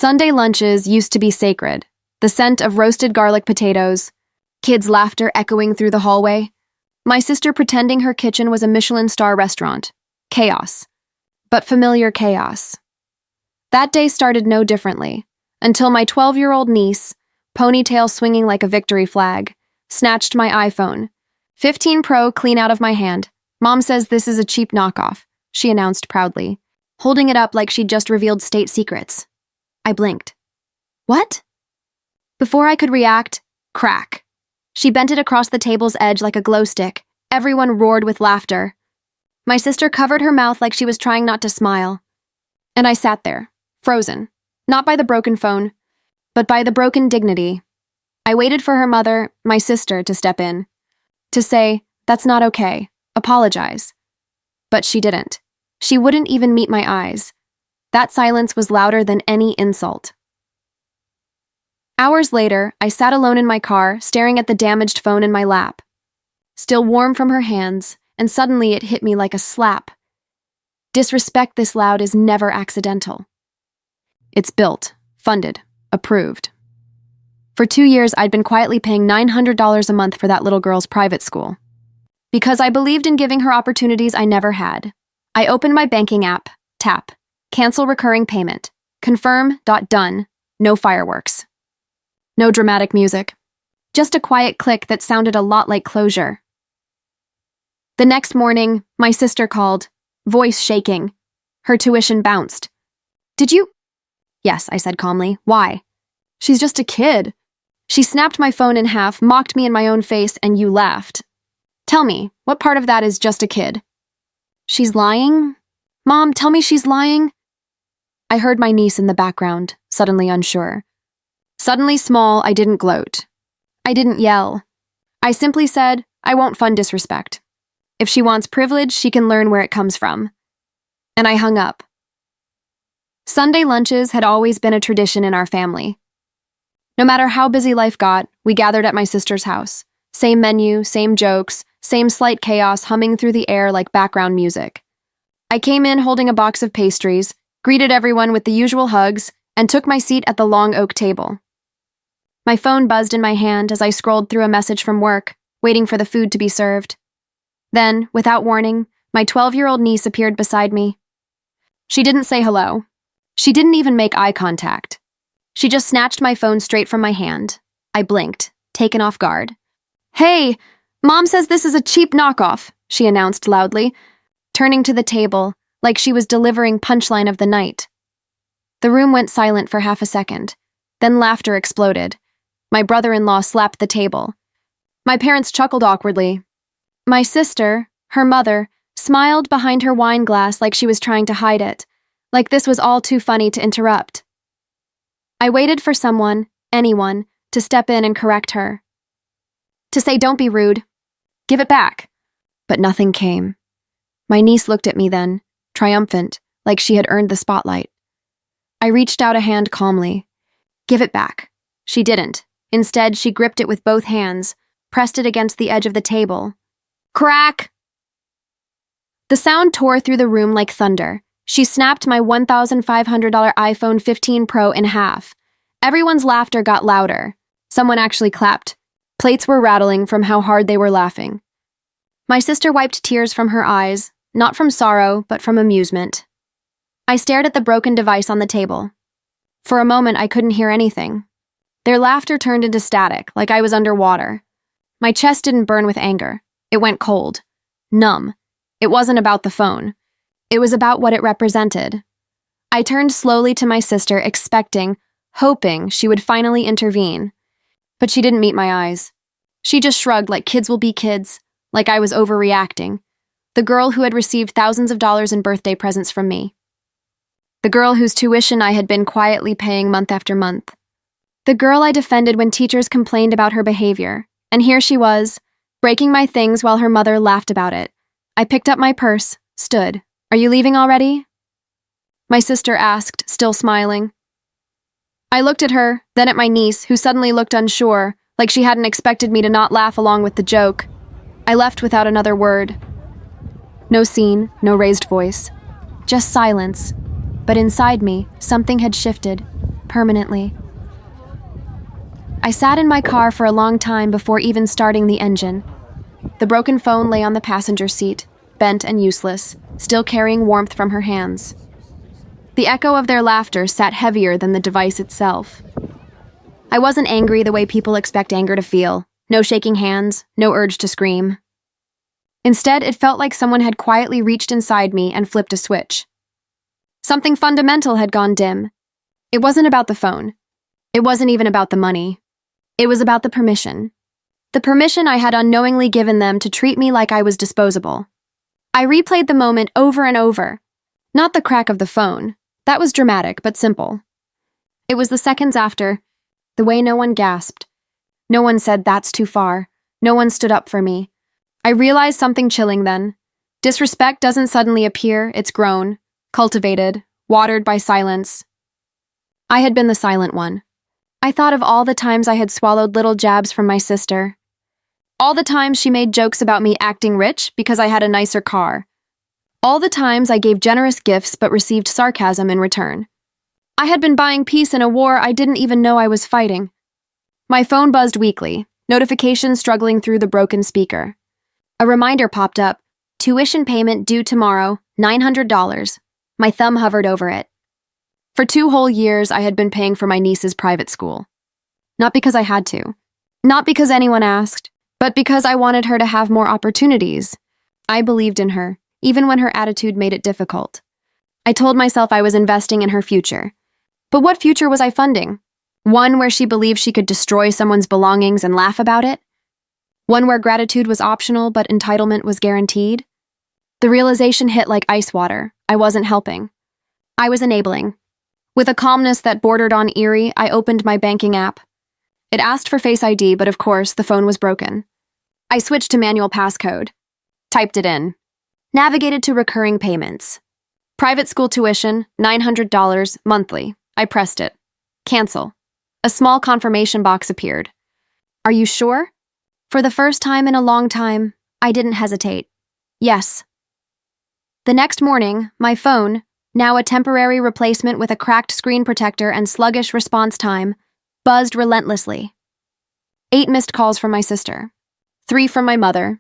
Sunday lunches used to be sacred. The scent of roasted garlic potatoes, kids' laughter echoing through the hallway, my sister pretending her kitchen was a Michelin star restaurant. Chaos. But familiar chaos. That day started no differently, until my 12-year-old niece, ponytail swinging like a victory flag, snatched my iPhone. 15 Pro clean out of my hand. Mom says this is a cheap knockoff, she announced proudly, holding it up like she'd just revealed state secrets. I blinked. What? Before I could react, crack. She bent it across the table's edge like a glow stick. Everyone roared with laughter. My sister covered her mouth like she was trying not to smile. And I sat there, frozen, not by the broken phone, but by the broken dignity. I waited for her mother, my sister, to step in, to say, "That's not okay, apologize." But she didn't. She wouldn't even meet my eyes. That silence was louder than any insult. Hours later, I sat alone in my car, staring at the damaged phone in my lap. Still warm from her hands, and suddenly it hit me like a slap. Disrespect this loud is never accidental. It's built, funded, approved. For 2 years, I'd been quietly paying $900 a month for that little girl's private school. Because I believed in giving her opportunities I never had. I opened my banking app, tap, cancel recurring payment, confirm, done, no fireworks. No dramatic music. Just a quiet click that sounded a lot like closure. The next morning, my sister called, voice shaking. Her tuition bounced. "Did you?" "Yes," I said calmly. "Why?" "She's just a kid." She snapped my phone in half, mocked me in my own face, and you laughed. "Tell me, what part of that is just a kid?" "She's lying?" "Mom, tell me she's lying." I heard my niece in the background, suddenly unsure. Suddenly small, I didn't gloat. I didn't yell. I simply said, I won't fund disrespect. If she wants privilege, she can learn where it comes from. And I hung up. Sunday lunches had always been a tradition in our family. No matter how busy life got, we gathered at my sister's house. Same menu, same jokes, same slight chaos humming through the air like background music. I came in holding a box of pastries, greeted everyone with the usual hugs, and took my seat at the long oak table. My phone buzzed in my hand as I scrolled through a message from work, waiting for the food to be served. Then, without warning, my 12-year-old niece appeared beside me. She didn't say hello. She didn't even make eye contact. She just snatched my phone straight from my hand. I blinked, taken off guard. "Hey, Mom says this is a cheap knockoff," she announced loudly, turning to the table like she was delivering punchline of the night. The room went silent for half a second. Then laughter exploded. My brother-in-law slapped the table. My parents chuckled awkwardly. My sister, her mother, smiled behind her wine glass like she was trying to hide it, like this was all too funny to interrupt. I waited for someone, anyone, to step in and correct her. To say, "Don't be rude. Give it back." But nothing came. My niece looked at me then, triumphant, like she had earned the spotlight. I reached out a hand calmly. "Give it back." She didn't. Instead, she gripped it with both hands, pressed it against the edge of the table. Crack! The sound tore through the room like thunder. She snapped my $1,500 iPhone 15 Pro in half. Everyone's laughter got louder. Someone actually clapped. Plates were rattling from how hard they were laughing. My sister wiped tears from her eyes, not from sorrow, but from amusement. I stared at the broken device on the table. For a moment, I couldn't hear anything. Their laughter turned into static, like I was underwater. My chest didn't burn with anger. It went cold. Numb. It wasn't about the phone. It was about what it represented. I turned slowly to my sister, expecting, hoping she would finally intervene. But she didn't meet my eyes. She just shrugged like kids will be kids, like I was overreacting. The girl who had received thousands of dollars in birthday presents from me. The girl whose tuition I had been quietly paying month after month. The girl I defended when teachers complained about her behavior. And here she was, breaking my things while her mother laughed about it. I picked up my purse, stood. "Are you leaving already?" My sister asked, still smiling. I looked at her, then at my niece, who suddenly looked unsure, like she hadn't expected me to not laugh along with the joke. I left without another word. No scene, no raised voice. Just silence. But inside me, something had shifted. permanently. I sat in my car for a long time before even starting the engine. The broken phone lay on the passenger seat, bent and useless, still carrying warmth from her hands. The echo of their laughter sat heavier than the device itself. I wasn't angry the way people expect anger to feel. No shaking hands, no urge to scream. Instead, it felt like someone had quietly reached inside me and flipped a switch. Something fundamental had gone dim. It wasn't about the phone. It wasn't even about the money. It was about the permission. The permission I had unknowingly given them to treat me like I was disposable. I replayed the moment over and over. Not the crack of the phone. That was dramatic, but simple. It was the seconds after, the way no one gasped. No one said, "That's too far." No one stood up for me. I realized something chilling then. Disrespect doesn't suddenly appear, it's grown, cultivated, watered by silence. I had been the silent one. I thought of all the times I had swallowed little jabs from my sister. All the times she made jokes about me acting rich because I had a nicer car. All the times I gave generous gifts but received sarcasm in return. I had been buying peace in a war I didn't even know I was fighting. My phone buzzed weakly, notifications struggling through the broken speaker. A reminder popped up, tuition payment due tomorrow, $900. My thumb hovered over it. For 2 whole years, I had been paying for my niece's private school. Not because I had to. Not because anyone asked, but because I wanted her to have more opportunities. I believed in her, even when her attitude made it difficult. I told myself I was investing in her future. But what future was I funding? One where she believed she could destroy someone's belongings and laugh about it? One where gratitude was optional but entitlement was guaranteed? The realization hit like ice water. I wasn't helping. I was enabling. With a calmness that bordered on eerie, I opened my banking app. It asked for Face ID, but of course, the phone was broken. I switched to manual passcode. Typed it in. Navigated to recurring payments. Private school tuition, $900 monthly. I pressed it. Cancel. A small confirmation box appeared. Are you sure? For the first time in a long time, I didn't hesitate. Yes. The next morning, my phone, now a temporary replacement with a cracked screen protector and sluggish response time, buzzed relentlessly. 8 missed calls from my sister. 3 from my mother.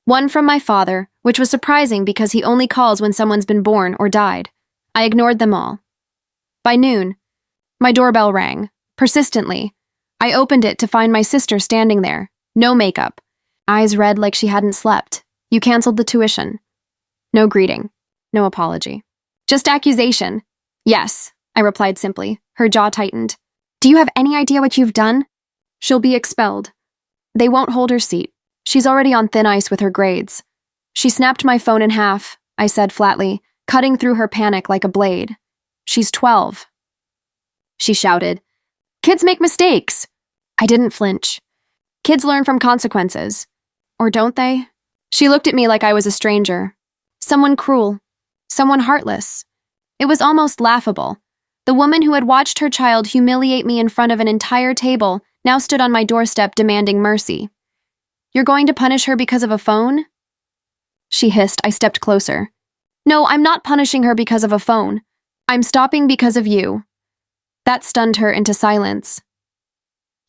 1 from my father, which was surprising because he only calls when someone's been born or died. I ignored them all. By noon, my doorbell rang, persistently. I opened it to find my sister standing there, no makeup, eyes red like she hadn't slept. You canceled the tuition. No greeting, no apology. Just accusation. Yes, I replied simply. Her jaw tightened. Do you have any idea what you've done? She'll be expelled. They won't hold her seat. She's already on thin ice with her grades. She snapped my phone in half, I said flatly, cutting through her panic like a blade. She's 12. She shouted. Kids make mistakes. I didn't flinch. Kids learn from consequences. Or don't they? She looked at me like I was a stranger. Someone cruel. Someone heartless. It was almost laughable. The woman who had watched her child humiliate me in front of an entire table now stood on my doorstep demanding mercy. You're going to punish her because of a phone? She hissed. I stepped closer. No, I'm not punishing her because of a phone. I'm stopping because of you. That stunned her into silence.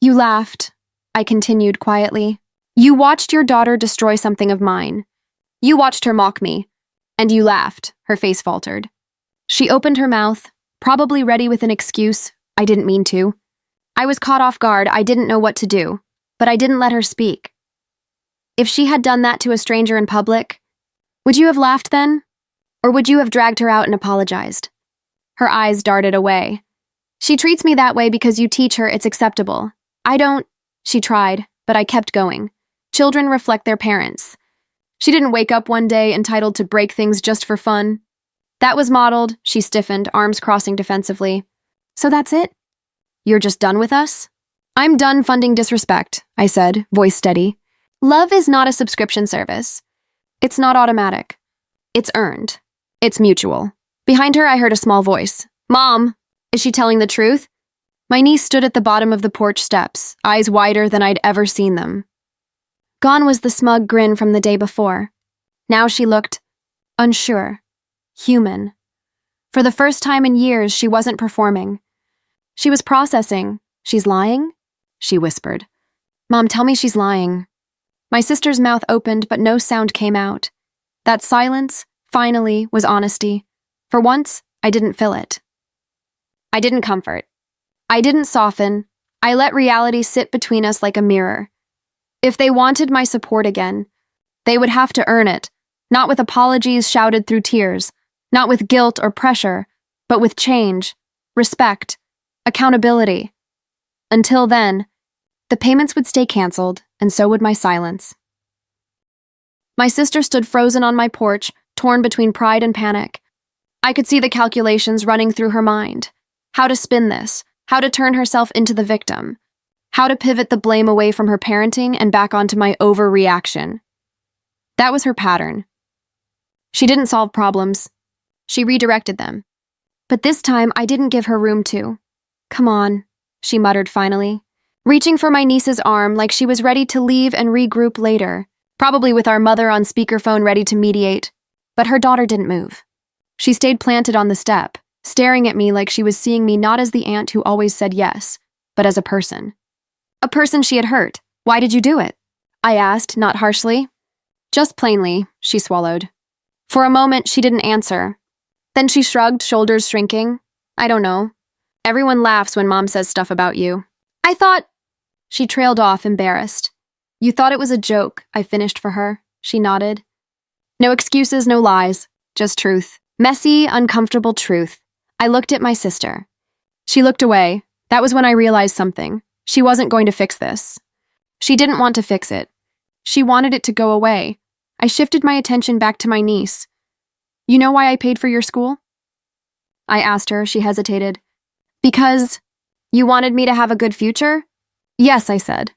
You laughed, I continued quietly. You watched your daughter destroy something of mine. You watched her mock me. And you laughed, her face faltered. She opened her mouth, probably ready with an excuse. I didn't mean to. I was caught off guard. I didn't know what to do, but I didn't let her speak. If she had done that to a stranger in public, would you have laughed then? Or would you have dragged her out and apologized? Her eyes darted away. She treats me that way because you teach her it's acceptable. I don't. She tried, but I kept going. Children reflect their parents. She didn't wake up one day entitled to break things just for fun. That was modeled, she stiffened, arms crossing defensively. So that's it? You're just done with us? I'm done funding disrespect, I said, voice steady. Love is not a subscription service. It's not automatic. It's earned. It's mutual. Behind her, I heard a small voice. Mom, is she telling the truth? My niece stood at the bottom of the porch steps, eyes wider than I'd ever seen them. Gone was the smug grin from the day before. Now she looked unsure, human. For the first time in years, she wasn't performing. She was processing. She's lying? She whispered. Mom, tell me she's lying. My sister's mouth opened, but no sound came out. That silence, finally, was honesty. For once, I didn't feel it. I didn't comfort. I didn't soften. I let reality sit between us like a mirror. If they wanted my support again, they would have to earn it, not with apologies shouted through tears, not with guilt or pressure, but with change, respect, accountability. Until then, the payments would stay canceled, and so would my silence. My sister stood frozen on my porch, torn between pride and panic. I could see the calculations running through her mind. How to spin this, how to turn herself into the victim, how to pivot the blame away from her parenting and back onto my overreaction. That was her pattern. She didn't solve problems. She redirected them. But this time, I didn't give her room to. Come on, she muttered finally, reaching for my niece's arm like she was ready to leave and regroup later, probably with our mother on speakerphone ready to mediate. But her daughter didn't move. She stayed planted on the step, staring at me like she was seeing me not as the aunt who always said yes, but as a person. A person she had hurt. Why did you do it? I asked, not harshly. Just plainly, she swallowed. For a moment, she didn't answer. Then she shrugged, shoulders shrinking. I don't know. Everyone laughs when Mom says stuff about you. I thought... She trailed off, embarrassed. You thought it was a joke, I finished for her. She nodded. No excuses, no lies. Just truth. Messy, uncomfortable truth. I looked at my sister. She looked away. That was when I realized something. She wasn't going to fix this. She didn't want to fix it. She wanted it to go away. I shifted my attention back to my niece. You know why I paid for your school? I asked her. She hesitated. Because you wanted me to have a good future? Yes, I said.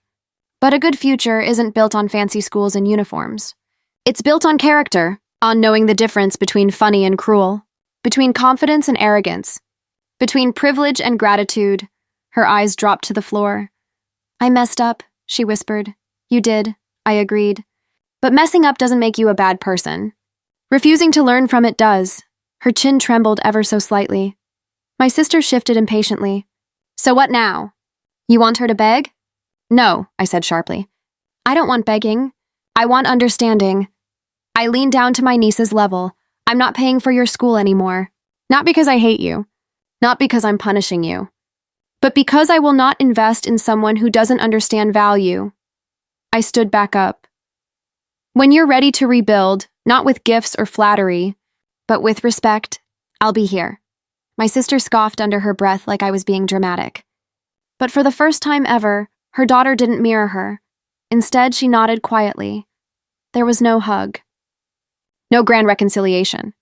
But a good future isn't built on fancy schools and uniforms. It's built on character, on knowing the difference between funny and cruel, between confidence and arrogance, between privilege and gratitude. Her eyes dropped to the floor. I messed up, she whispered. You did, I agreed. But messing up doesn't make you a bad person. Refusing to learn from it does. Her chin trembled ever so slightly. My sister shifted impatiently. So what now? You want her to beg? No, I said sharply. I don't want begging. I want understanding. I leaned down to my niece's level. I'm not paying for your school anymore. Not because I hate you. Not because I'm punishing you. But because I will not invest in someone who doesn't understand value. I stood back up. When you're ready to rebuild, not with gifts or flattery, but with respect, I'll be here. My sister scoffed under her breath like I was being dramatic. But for the first time ever, her daughter didn't mirror her. Instead, she nodded quietly. There was no hug. No grand reconciliation.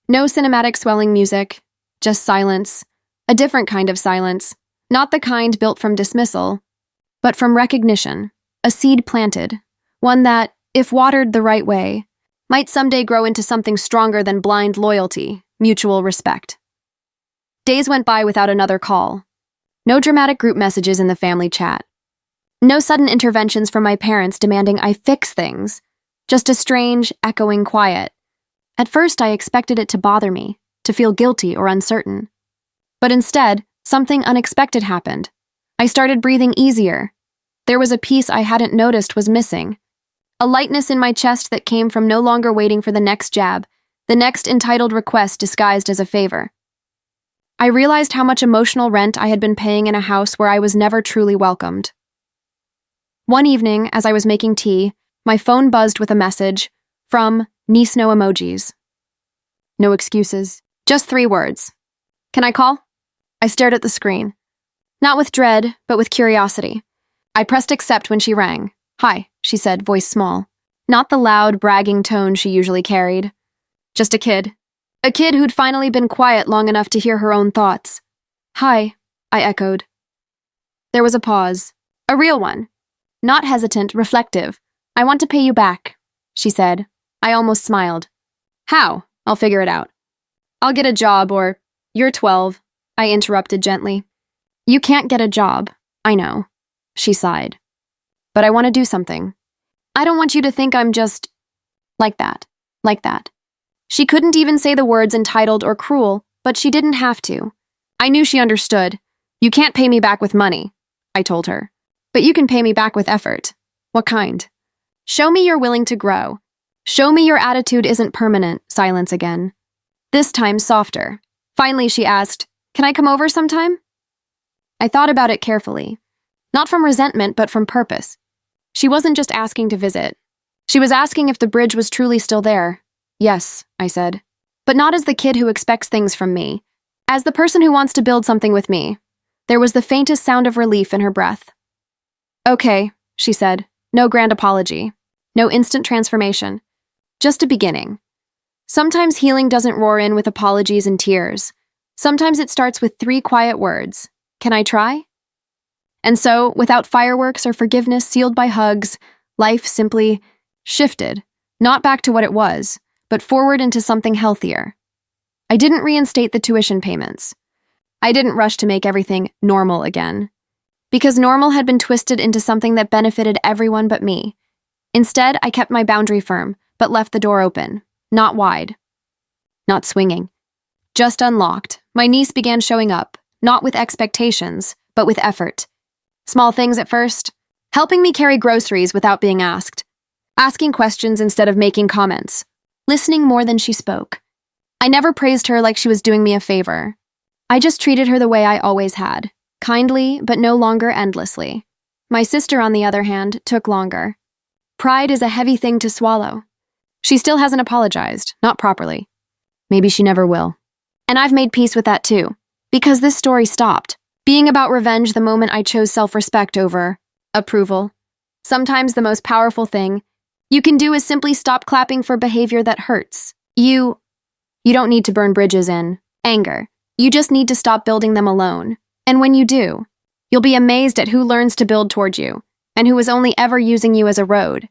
No cinematic swelling music. Just silence. A different kind of silence. Not the kind built from dismissal, but from recognition. A seed planted. One that, if watered the right way, might someday grow into something stronger than blind loyalty, mutual respect. Days went by without another call. No dramatic group messages in the family chat. No sudden interventions from my parents demanding I fix things. Just a strange, echoing quiet. At first, I expected it to bother me, to feel guilty or uncertain. But instead, something unexpected happened. I started breathing easier. There was a piece I hadn't noticed was missing. A lightness in my chest that came from no longer waiting for the next jab, the next entitled request disguised as a favor. I realized how much emotional rent I had been paying in a house where I was never truly welcomed. One evening, as I was making tea, my phone buzzed with a message from Niece No Emojis. No excuses, just 3 words. Can I call? I stared at the screen. Not with dread, but with curiosity. I pressed accept when she rang. Hi, she said, voice small. Not the loud, bragging tone she usually carried. Just a kid. A kid who'd finally been quiet long enough to hear her own thoughts. Hi, I echoed. There was a pause. A real one. Not hesitant, reflective. I want to pay you back, she said. I almost smiled. How? I'll figure it out. I'll get a job or, you're 12, I interrupted gently. You can't get a job, I know, she sighed. But I want to do something. I don't want you to think I'm just like that. She couldn't even say the words entitled or cruel, but she didn't have to. I knew she understood. You can't pay me back with money, I told her. But you can pay me back with effort. What kind? Show me you're willing to grow. Show me your attitude isn't permanent. Silence again. This time softer. Finally, she asked, "Can I come over sometime?" I thought about it carefully. Not from resentment, but from purpose. She wasn't just asking to visit. She was asking if the bridge was truly still there. Yes, I said. But not as the kid who expects things from me. As the person who wants to build something with me. There was the faintest sound of relief in her breath. Okay, she said. No grand apology. No instant transformation. Just a beginning. Sometimes healing doesn't roar in with apologies and tears. Sometimes it starts with 3 quiet words. Can I try? And so, without fireworks or forgiveness sealed by hugs, life simply shifted, not back to what it was, but forward into something healthier. I didn't reinstate the tuition payments. I didn't rush to make everything normal again. Because normal had been twisted into something that benefited everyone but me. Instead, I kept my boundary firm, but left the door open, not wide. Not swinging. Just unlocked. My niece began showing up, not with expectations, but with effort. Small things at first. Helping me carry groceries without being asked. Asking questions instead of making comments. Listening more than she spoke. I never praised her like she was doing me a favor. I just treated her the way I always had. Kindly, but no longer endlessly. My sister, on the other hand, took longer. Pride is a heavy thing to swallow. She still hasn't apologized, not properly. Maybe she never will. And I've made peace with that too. Because this story stopped. Being about revenge the moment I chose self-respect over approval. Sometimes the most powerful thing you can do is simply stop clapping for behavior that hurts. You don't need to burn bridges in anger. You just need to stop building them alone. And when you do, you'll be amazed at who learns to build toward you and who is only ever using you as a road.